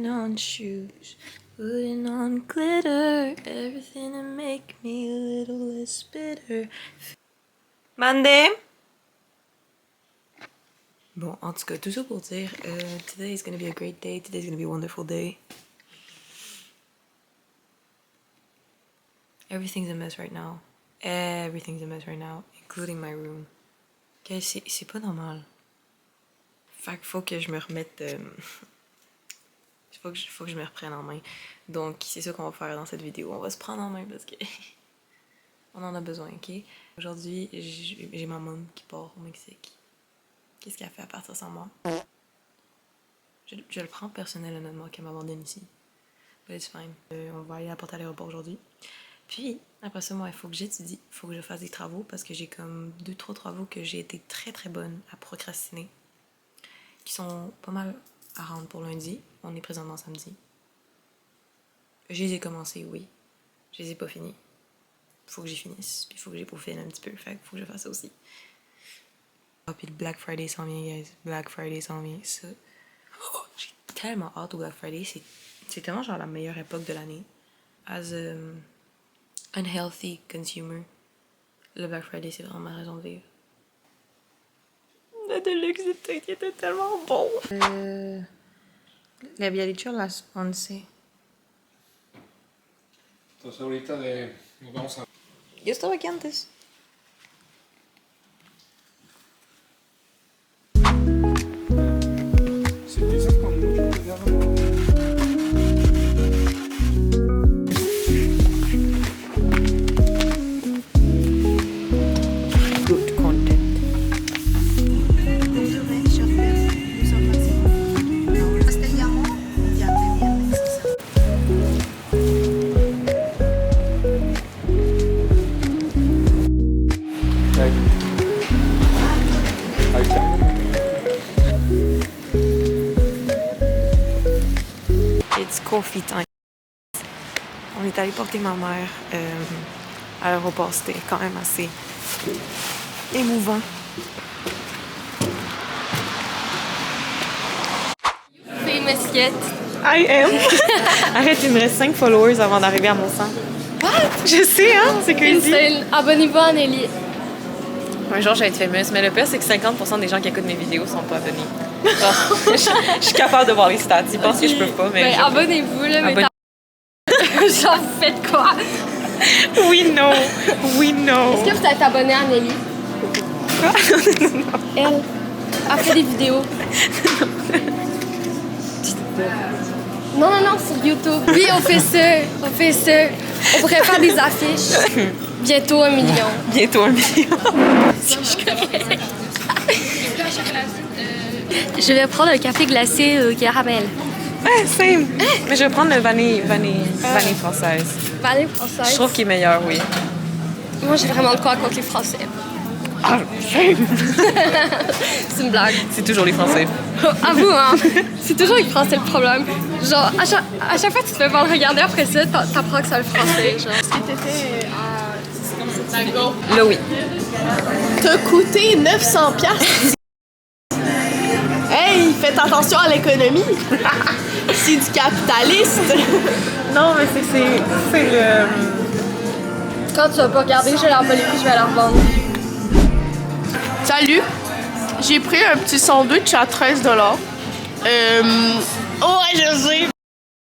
putting on shoes, putting on glitter, everything to make me a little less bitter. Monday! Bon, en tout cas, tout ça pour dire, today is gonna be a great day, today is gonna be a wonderful day. Everything's a mess right now. Everything's a mess right now, including my room. Okay, c'est pas normal. Fait qu'il faut que je me remette... faut que je me reprenne en main. Donc, c'est ça qu'on va faire dans cette vidéo. On va se prendre en main parce que... on en a besoin, ok? Aujourd'hui, j'ai ma mom qui part au Mexique. Qu'est-ce qu'elle fait à partir sans moi? Je le prends personnel, honnêtement, qu'elle m'abandonne ici. But it's fine. On va aller la porter à l'aéroport aujourd'hui. Puis, après ça, moi, il faut que j'étudie. Il faut que je fasse des travaux parce que j'ai comme 2-3 travaux que j'ai été très très bonne à procrastiner. Qui sont pas mal à rendre pour lundi. On est présentement samedi. Je les ai commencés, oui. Je les ai pas finis. Faut que j'y finisse. Puis il faut que j'y peaufine un petit peu. Fait qu'il faut que je fasse ça aussi. Ah, puis le Black Friday s'en vient, guys. Black Friday s'en vient. Ça. Oh, j'ai tellement hâte au Black Friday. C'est tellement genre la meilleure époque de l'année. As a unhealthy consumer, le Black Friday, c'est vraiment ma raison de vivre. Le Deluxe de Tate était tellement bon. Le Bialicho las 11. Entonces ahorita nos vamos a... Yo estaba aquí antes. Si empiezas con mucho cuidado... Good content. It's coffee time. On est allé porter ma mère à l'aéroport. C'était quand même assez émouvant. Famous yet. I am. Arrête, il me reste 5 followers avant d'arriver à mon 100. What? Je sais, hein, c'est crazy. Insane. Abonnez-vous à Nelly. Un jour, je vais être fameuse, mais le pire, c'est que 50% des gens qui écoutent mes vidéos sont pas abonnés. Genre, je suis capable de voir les stats. Ils pensent que je peux pas, mais. Ben, abonnez-vous, là, mais genre, vous faites quoi? We know. We know. Est-ce que vous êtes abonné à Nelly? Elle a fait des vidéos. Non, non, non, sur YouTube. Oui, on fait ça. On fait ça. On pourrait faire des affiches. Bientôt 1 million. Bientôt 1 million. Je vais prendre un café glacé au caramel. Ouais, same. Mais je vais prendre le vanille française. Vanille française. Je trouve qu'il est meilleur, oui. Moi, j'ai vraiment le quoi contre les Français. Ah, same. C'est une blague. C'est toujours les Français. À vous, hein. C'est toujours les Français le problème. Genre, à chaque fois que tu te fais voir le regarder après ça, t'apprends que c'est le français. Genre. Est-ce que t'étais à... Là, oui. T'as coûté 900 $. Hey, faites attention à l'économie. C'est du capitaliste. Non, mais c'est le... Quand tu vas pas regarder, je vais l'emballer puis je vais la revendre. Salut. J'ai pris un petit sandwich à 13 $. Oh, ouais, je sais.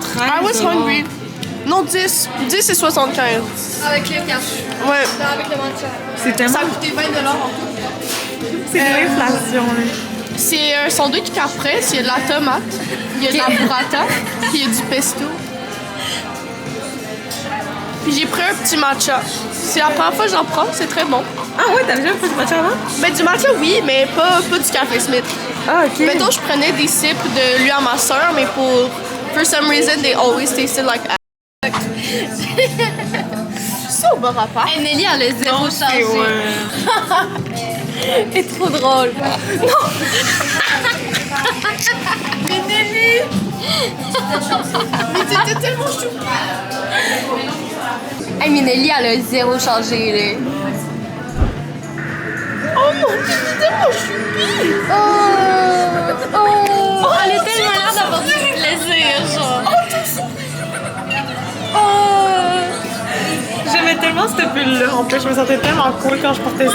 I was hungry. Non, 10. 10 et 75. Avec le cash. Ouais. Non, avec le matcha. C'est tellement... Ça a coûté 20 $ en tout. C'est de l'inflation, là. C'est un sandwich caprese, il y a de la tomate, il y a de la burrata, puis il y a du pesto. Puis j'ai pris un petit matcha. C'est la première fois que j'en prends, c'est très bon. Ah ouais, t'as déjà pris du matcha avant? Ben du matcha oui, mais pas du café Smith. Ah, ok. Mettons, je prenais des sips de lui à ma soeur, mais for some reason, they always tasted like ça au bar à part. Hey, Nelly, elle a zéro changé. Elle est trop drôle. Non! Mais Nelly! Mais t'étais tellement chouette! Hey, mais Nelly, elle a zéro changé, là. Oh mon dieu, t'es tellement chouette! Oh! Elle est tellement l'air d'avoir du plaisir, genre. tellement cette pull-là. En plus, je me sentais tellement cool quand je portais ça.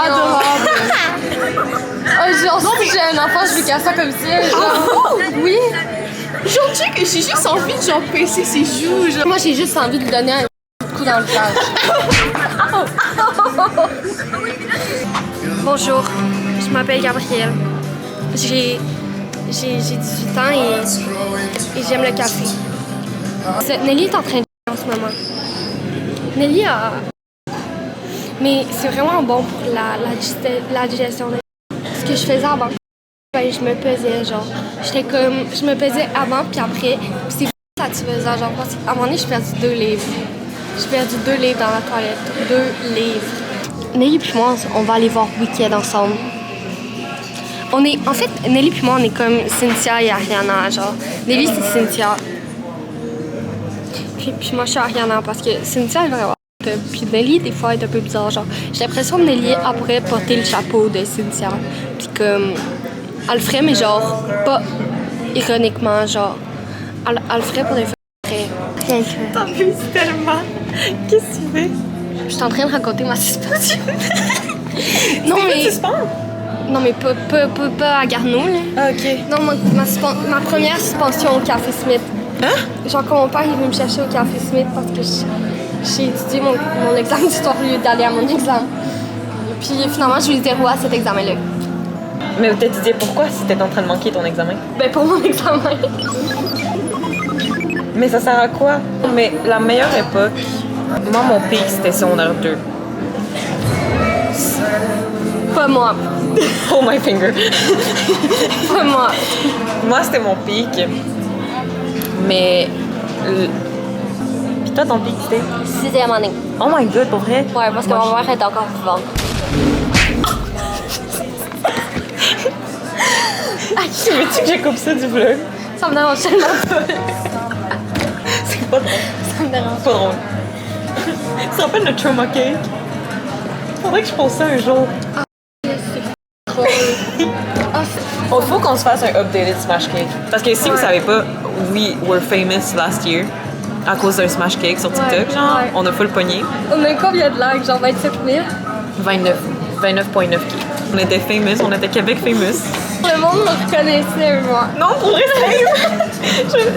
Adorable. Oh, genre, si j'ai un enfant, je lui casse ça comme ça. Genre, oui. Genre, tu sais que j'ai juste envie de genre presser ses joues. Genre. Moi, j'ai juste envie de lui donner un coup dans le visage. Bonjour, je m'appelle Gabrielle. J'ai 18 ans et j'aime le café. Nelly est en train de en ce moment. Nelly a... Mais c'est vraiment bon pour la digestion. Ce que je faisais avant, ben, je me pesais, genre. Je me pesais avant puis après. Puis c'est satisfaisant, genre. Parce qu'à un moment donné, j'ai perdu 2 livres. J'ai perdu 2 livres dans la toilette. 2 livres. Nelly puis moi, on va aller voir Wicked ensemble. En fait, Nelly puis moi, on est comme Cynthia et Ariana, genre. Nelly, c'est Cynthia. Puis moi, je suis Ariana parce que Cynthia, elle va avoir puis Nelly, des fois, elle est un peu bizarre, genre. J'ai l'impression que Nelly, après, porter le chapeau de Cynthia. Puis comme... Elle le ferait, mais genre, pas ironiquement, genre. Elle le ferait pour des fois. Rien que... T'abuses tellement. Qu'est-ce que tu fais? Je suis en train de raconter ma suspension. Non, mais... Non, mais pas à Garneau, là. Ah, OK. Non, ma première suspension au Café Smith. Hein? Genre, quand mon père est venu me chercher au Café Smith parce que j'ai étudié mon examen d'histoire au lieu d'aller à mon examen. Puis finalement, j'ai eu 0 à cet examen-là. Mais t'as dit pourquoi si t'étais en train de manquer ton examen? Ben, pour mon examen. Mais ça sert à quoi? Mais la meilleure époque, moi, mon pic, c'était secondaire 2. Pas moi. Oh my finger! Pas moi. Moi, c'était mon pic. Mais... Puis toi, ton pic, c'était? 6e année. Oh my god, pour vrai? Ouais, parce que Moi, ma mère est encore vivante. Tu veux-tu que j'écoupe ça du vlog? Ça me dérange tellement pas. C'est pas drôle. Ça me dérange. Pas drôle. Tu te rappelles le trauma cake? Faudrait que je pose ça un jour. Il faut qu'on se fasse un updated Smash Cake. Parce que si vous savez pas, we were famous last year à cause d'un Smash Cake sur TikTok. Genre, on a full pogné. On a combien de likes? Genre 27 000? 29.9 K. On était famous, on était Québec famous. Le monde me reconnaissait, moi. Non, pour vrai, sérieux.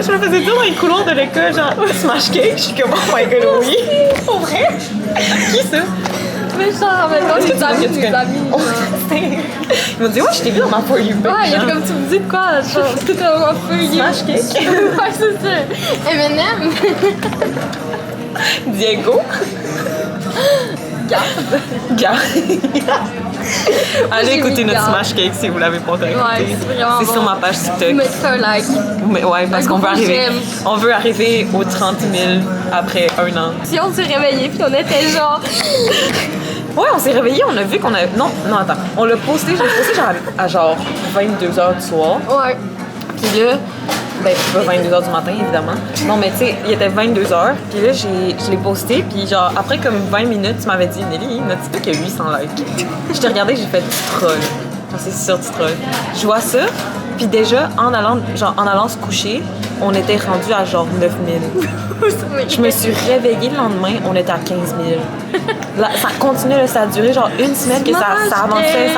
je me faisais dire dans les couloirs de l'école, genre, Smash Cake. Je suis comme, oh my god, oui. Pour vrai? Qui ça? Mais genre, maintenant, Est-ce que des tu amis, penses que des tu amis. Ils m'ont dit, ouais, je t'ai vu dans ma For You page. Ouais, il y a comme tu me dis de quoi, genre, tout est un peu Smash Cake. Ouais, c'est ça. M&M. Diego. Garde. Allez J'ai écouter mis notre garde. Smash Cake si vous l'avez pas encore écouté. Ouais, c'est vraiment C'est bon. sur ma page TikTok. Mettez un like. Mais ouais, parce Un qu'on veut gros arriver. j'aime. On veut arriver aux 30 000 après 1 an. Si on s'est réveillés puis on était genre... Ouais, on s'est réveillés, on a vu qu'on a. Non, attends. On l'a posté, je l'ai posté genre à genre 22h du soir. Ouais. Puis là, ben, pas 22h du matin, évidemment. Non, mais tu sais, il était 22h. Puis là, je l'ai posté. Puis genre, après comme 20 minutes, tu m'avais dit, Nelly, notre TikTok a 800 likes. Je t'ai regardé, j'ai fait du troll. Genre, c'est sûr, du troll. Je vois ça. Puis déjà, en allant se coucher, on était rendu à genre 9000. Je me suis réveillée le lendemain, on était à 15 000. Là, ça continuait, là, ça a duré genre une semaine que ça avançait.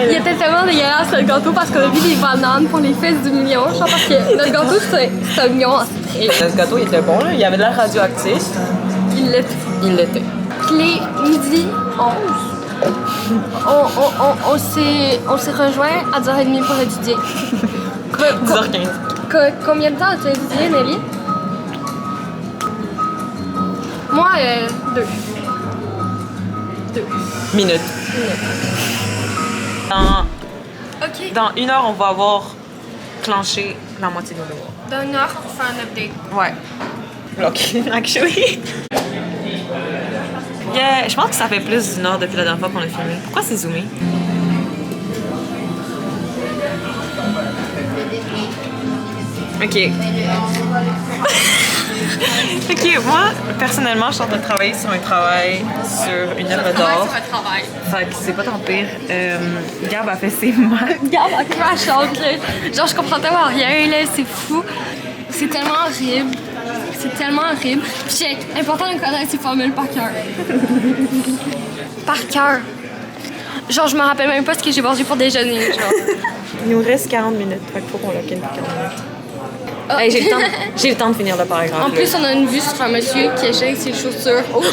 Il était tellement dégueulasse le gâteau parce qu'on a vu des bananes pour les fesses du million. Genre parce que notre gâteau c'est un million en straight. Ce gâteau, il était bon, là. Il y avait de l'air radioactif. Il l'était. Il l'était. Puis les midi 11, on s'est rejoints à 10h30 pour étudier. 10h15. Combien de temps as-tu étudié, Nelly? Moi, 2. Minutes. Ok. Dans 1 heure, on va avoir clenché la moitié de nos devoirs. Dans 1 heure, on fait un update. Ouais. Ok, actually. Yeah, je pense que ça fait plus d'1 heure depuis la dernière fois qu'on a filmé. Pourquoi c'est zoomé? Ok. Ok, moi, personnellement, je suis en train de travailler sur un travail sur une œuvre d'art. C'est un travail. Fait que c'est pas tant pire. Gab a fait ses maths. Regarde, elle crash out, là. Genre, je comprends tellement rien, là, c'est fou. C'est tellement horrible. C'est tellement horrible. Puis check, important de connaître ces formules par cœur. Par cœur. Genre, je me rappelle même pas ce que j'ai mangé pour déjeuner. Genre. Il nous reste 40 minutes, fait qu'il faut qu'on lock in pour 40 minutes. Oh. Hey, j'ai le temps de finir le paragraphe. En plus, on a une vue sur un monsieur qui échappe ses chaussures. Oh!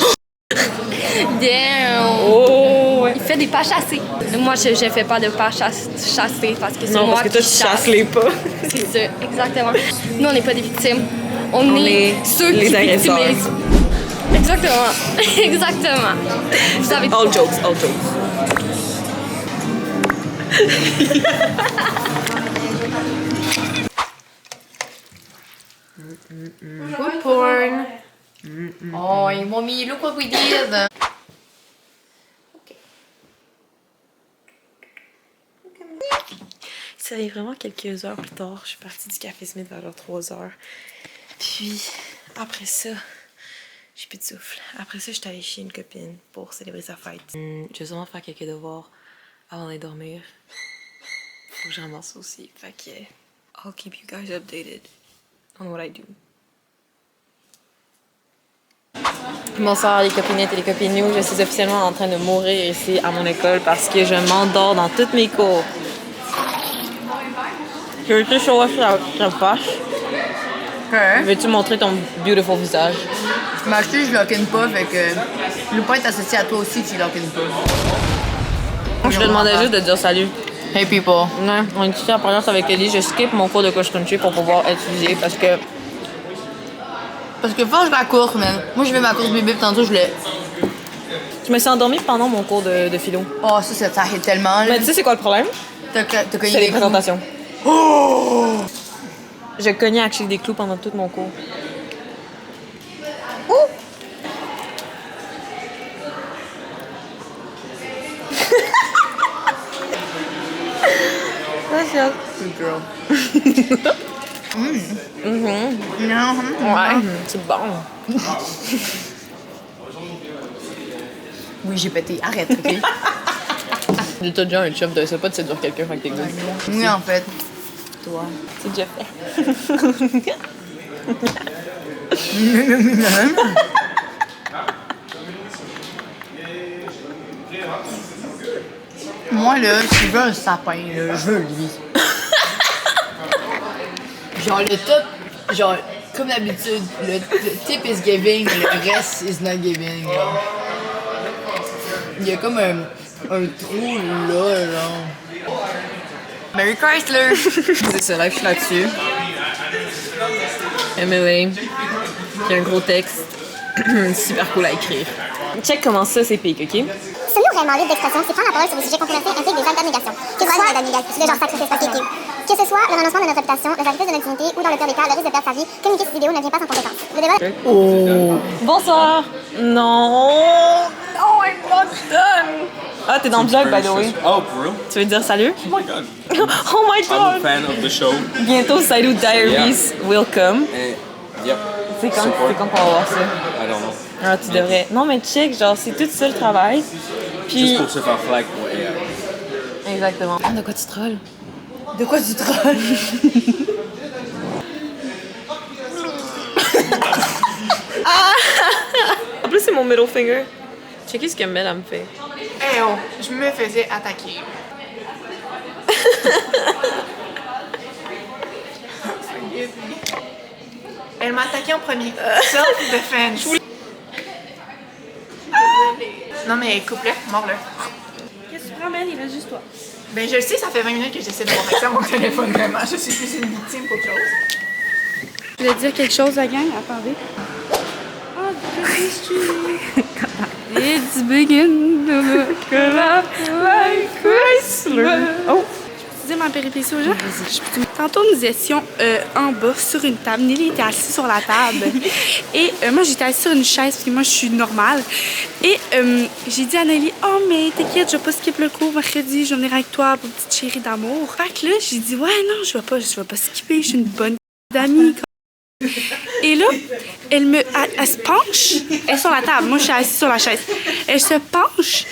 Damn! Oh! Il fait des pas chassés. Moi, je fais pas de pas chassés parce que c'est Non, moi parce que toi, qui tu chasse. chasses les pas. C'est ça, exactement. Nous, on n'est pas des victimes. On est ceux les qui agresseurs. victimisent. Exactement. Exactement. Vous avez... All jokes, all jokes. Good porn. Oh, mommy, look what we did. Ça arrive vraiment quelques heures plus tard. Je suis partie du Café Smith vers 3 heures. Puis, après ça, j'ai plus de souffle. Après ça, je suis allée chez une copine pour célébrer sa fête. Je vais sûrement faire quelques devoirs avant d'aller dormir. Faut que j'en ramasse aussi. Fait que, I'll keep you guys updated on what I do. Bonsoir les copinettes et les copines. Je suis officiellement en train de mourir ici à mon école parce que je m'endors dans toutes mes cours. Je veux te show off la face. Okay. Veux-tu montrer ton beautiful visage? Mais acheté, je lock-in pas, fait que Lupin est associé à toi aussi, tu lock-in pas. Je te demandais juste de dire salut. Hey people. Ouais, on est ici en présence avec Ellie. Je skip mon cours de cross-country pour pouvoir étudier parce que Parce que faut que je la course, man. Moi, je vais ma course bébé, puis tantôt, je l'ai. je me suis endormie pendant mon cours de philo. Oh, ça arrive tellement, là. Mais tu sais c'est quoi le problème? T'as cogné C'est les des coups. présentations. Oh! Je cognais actually des clous pendant tout mon cours. Good girl. Ouais, c'est bon. Oui, j'ai pété. Arrête, ok? T'as déjà un chum, t'as pas de séduire quelqu'un, fait que t'es good. Oui, en fait. Toi, c'est déjà fait. Moi, là, si je veux un sapin, là, je veux lui. Genre, le top, genre, comme d'habitude, le tip is giving, le reste is not giving. Genre. Il y a comme un trou là, genre. Mary Chrysler! C'est ça, là, je suis là-dessus. Emily, qui a un gros texte. Super cool à écrire. Check comment ça, c'est pique, OK? Ce mot vraiment libre d'expression, c'est prendre la parole sur des sujets controversés implique des actes d'abnégation. Que ce soit le genre sacrifice pacifique. Que ce soit le renoncement de notre réputation, le sacrifice de notre dignité ou dans le pire des cas, le risque de perdre sa vie, communiquer ces idéaux ne vient pas sans conséquence. Le débat... Bonsoir! Non! No, I'm not done! Ah, t'es dans le vlog, by the way. Oh, for real? Tu veux dire salut? Oh my god. Oh my I'm a god! fan of the show. Bientôt, Sailou Diaries will come. And, yep. C'est quand Support. qu'on va voir ça? I don't know. Ah, tu devrais. Non, mais check, genre, c'est tout ça le travail. Puis. Juste pour se faire flag pour AI. Exactement. De quoi tu trolles? De quoi tu trolles? En plus, c'est mon middle finger. Checkez ce que Mel, elle me fait. Eh oh, je me faisais attaquer. Forgive me. Elle m'a attaqué en premier. Self-defense. Non mais coupe-le, mords-le. Qu'est-ce que tu prends, Mel? Il reste juste toi. Ben je le sais, ça fait 20 minutes que j'essaie de voir accès à mon téléphone vraiment. Je suis plus une victime qu'autre chose. Je voulais dire quelque chose, la gang. Attendez. It's begin to look up like Chrysler. Oh! Je peux te dire ma péripétie aux gens? Tantôt, nous étions en bas sur une table. Nelly était assise sur la table. Et moi, j'étais assise sur une chaise parce que moi, je suis normale. Et j'ai dit à Nelly, oh, mais t'inquiète, je vais pas skipper le cours mercredi. Je vais venir avec toi pour une petite chérie d'amour. Fait que là, j'ai dit, ouais, non, je vais pas skipper. Je suis une bonne amie. Et là, elle se penche, elle est sur la table, moi je suis assise sur la chaise. Elle se penche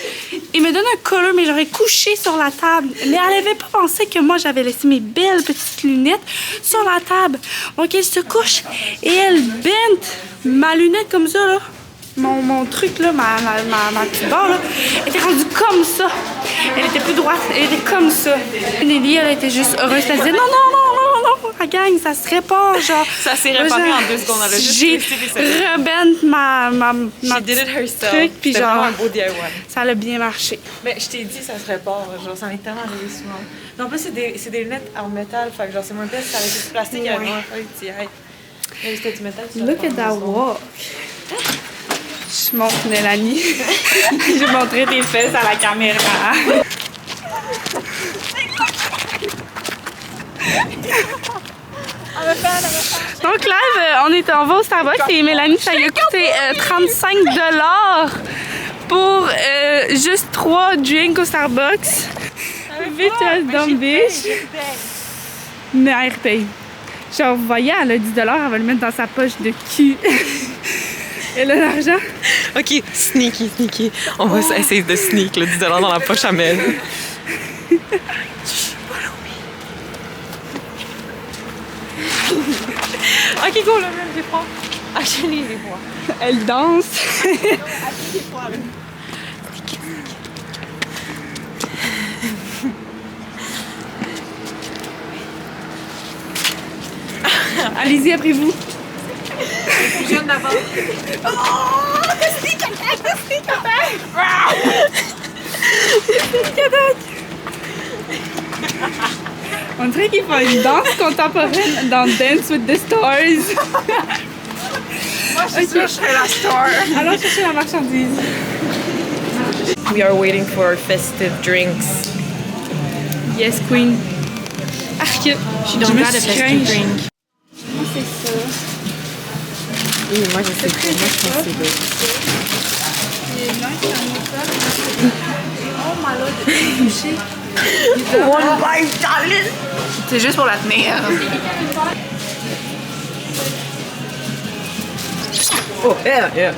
il me donne un collar, mais j'aurais couché sur la table. Mais elle avait pas pensé que moi, j'avais laissé mes belles petites lunettes sur la table. Donc, elle se couche et elle bend ma lunette comme ça, là. Mon truc, là, ma petite barre, là, était rendue comme ça. Elle était plus droite, elle était comme ça. Nelly, elle était juste heureuse. Elle disait non, la gang, ça se répare, genre. Ça s'est réparé en 2 secondes. Elle a juste J'ai testé des secondes. rebend ma She did it herself. truc, puis C'était genre, vraiment un beau DIY. ça a bien marché. Mais je t'ai dit, ça se répare. Genre, ça m'est tellement arrivé souvent. Mais en plus, c'est des lunettes en métal. Fait que genre, c'est moins pire si ça avait été du plastique. Il y avait vraiment fallu que tu y ailles. Mais c'était du métal. Look at that walk. Je montre Mélanie. Je vais montrer tes fesses à la caméra. Donc là, on va au Starbucks et Mélanie, ça lui a coûté 35 $ pour juste 3 drinks au Starbucks. Vite, dumb bitch. Mais elle repaye. Genre, vous voyez, elle a 10 $, elle va le mettre dans sa poche de cul. Elle a l'argent. Ok, sneaky. On va essayer de sneak le 10 $ dans la poche à Mel. Ok, go, là, Mel, j'ai froid. Achète-les, les bois. Elle danse. Allez-y, après vous. Je viens d'abord. On dirait qu'ils font une danse contemporaine dans Dance with the Stars. Moi, je suis sûre que je serais la star. Allons chercher la marchandise. We are waiting for our festive drinks. Yes, queen. Arc. Je suis donc glad de festive drink. C'est ça. Oui, moi, je sais pas. Moi, je pense que c'est good. Oh my lord, One bite, darling! C'est juste pour la tenir. Oh, yeah.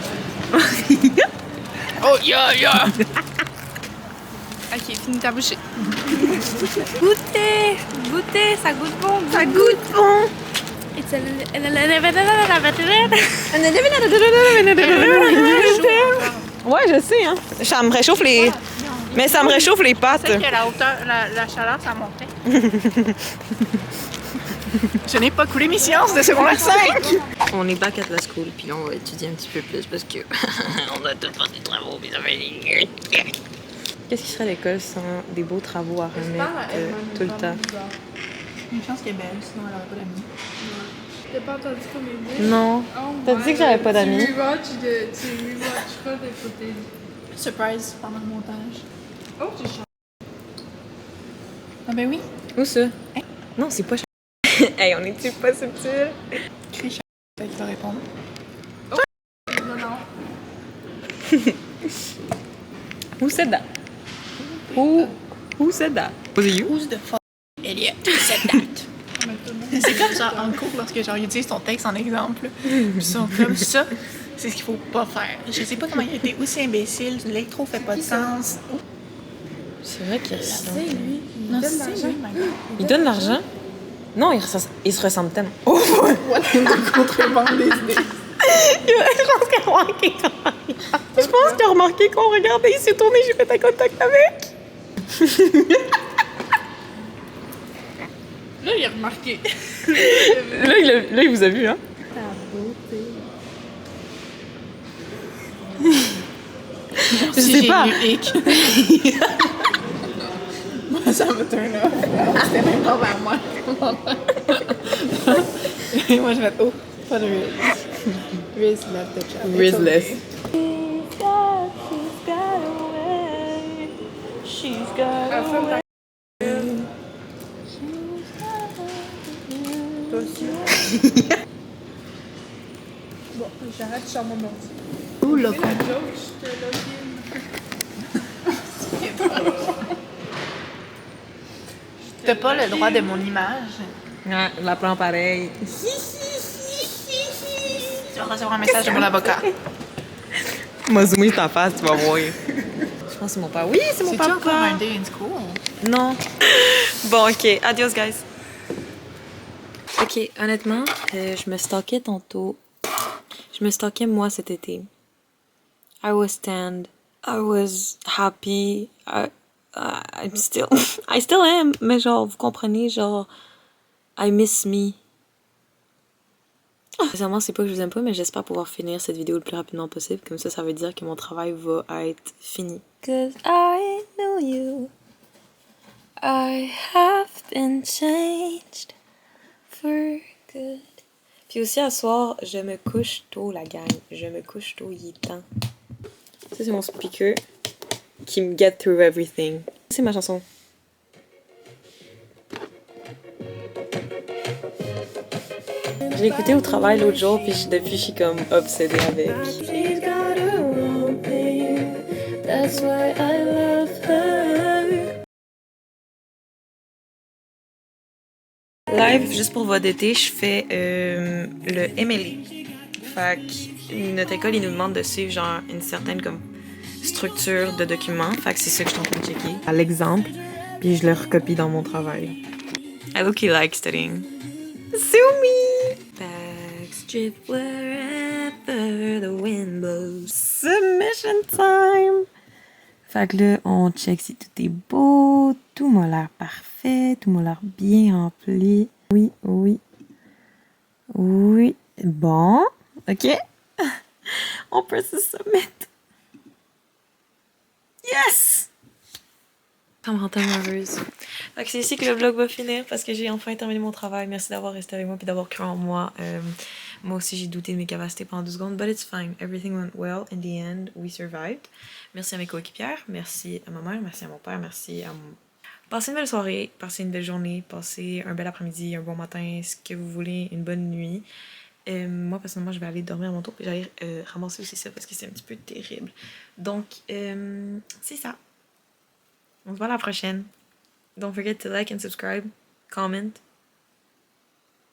Oh, yeah. Ok, finis ta bouchée. Goûtez, ça goûte bon. Ça goûte bon. Ouais, je sais, hein. Ça me réchauffe les... Mais ça me réchauffe les pattes. C'est que la hauteur, la chaleur, ça montait. Je n'ai pas coulé mes sciences de secondaire 5. On est back at la school, puis là, on va étudier un petit peu plus parce que on a tout fait des travaux, puis ça fait des... Qu'est-ce qui serait l'école sans des beaux travaux à remettre tout le temps? Une chance qu'elle est belle, sinon elle n'aurait pas d'amis. T'as pas entendu comme il dit? Non. T'as dit que j'avais pas d'amis. Tu rewatcheras des photos. Surprise pendant le montage. Oh, j'ai chanté. Ah ben oui. Où ça? Non, c'est pas... Hey, on est-tu pas subtil? Crie fait qu'il va répondre. Non, non. Who said that? Who said that? Was it you? Who's the fuck Elliot said that? C'est comme ça en cours lorsque genre ils utilisent ton texte en exemple. Ils sont comme ça. C'est ce qu'il faut pas faire. Je sais pas comment il a été aussi imbécile. L'électro fait pas de sens. Oh. C'est vrai qu'il ressemble. Non, c'est lui. Il donne l'argent? Non, il se ressemble tellement. Oh, voilà une contrebande des idées. Je pense qu'il a remarqué qu'on regardait, il s'est tourné, j'ai fait un contact avec. Là, il a remarqué. Là, il vous a vu, hein? Je sais pas. Moi, ça me turn off. C'était même pas vers moi. Moi, je vais oh, pas de Riz. Riz left the chat. Rizless. Bon, j'arrête, je sors mon ordi. Ouh, là, quoi. T'as pas le droit de mon image. Ouais, la prends pareil. Tu vas recevoir un message de mon avocat. M'a zoomé ta face, tu vas voir. Je pense que c'est mon père. Oui, c'est mon C'est-tu papa. encore un day in school? Non. Bon, ok. Adios, guys. Ok, honnêtement, je me stalkais tantôt. Je me stalkais moi cet été. I was tanned. I was happy. I'm still... I still am. Mais genre, vous comprenez, genre... I miss me. Sincèrement, c'est pas que je vous aime pas, mais j'espère pouvoir finir cette vidéo le plus rapidement possible. Comme ça veut dire que mon travail va être fini. Cause I know you. I have been changed for good. Puis aussi, à soir, je me couche tôt, la gang. Je me couche tôt, il est temps. Ça, c'est mon speaker qui me get through everything. C'est ma chanson. Je l'ai écouté au travail l'autre jour, puis depuis, je suis comme obsédée avec. Live, juste pour voix d'été, je fais le Emily. Fait que notre école, ils nous demandent de suivre genre une certaine comme structure de documents. Fait que c'est ça que je suis en train de checker. À l'exemple, puis je le recopie dans mon travail. I look like studying. Sue me! Bags drip wherever the wind blows. Submission time! Fait que là, on check si tout est beau, tout m'a l'air parfait, tout m'a l'air bien rempli. Oui, oui. Oui. Bon, ok. On peut se soumettre. Yes! Ça me rend tellement heureuse. Fait que c'est ici que le vlog va finir parce que j'ai enfin terminé mon travail. Merci d'avoir resté avec moi et d'avoir cru en moi. Moi aussi, j'ai douté de mes capacités pendant 2 secondes, but it's fine. Everything went well. In the end, we survived. Merci à mes coéquipières, merci à ma mère, merci à mon père, merci à mon... Passez une belle soirée, passez une belle journée, passez un bel après-midi, un bon matin, ce que vous voulez, une bonne nuit. Moi, personnellement, je vais aller dormir à mon tour et j'allais ramasser aussi ça parce que c'est un petit peu terrible. Donc, c'est ça. On se voit la prochaine. Don't forget to like and subscribe, comment.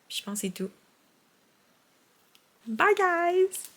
Puis je pense que c'est tout. Bye guys!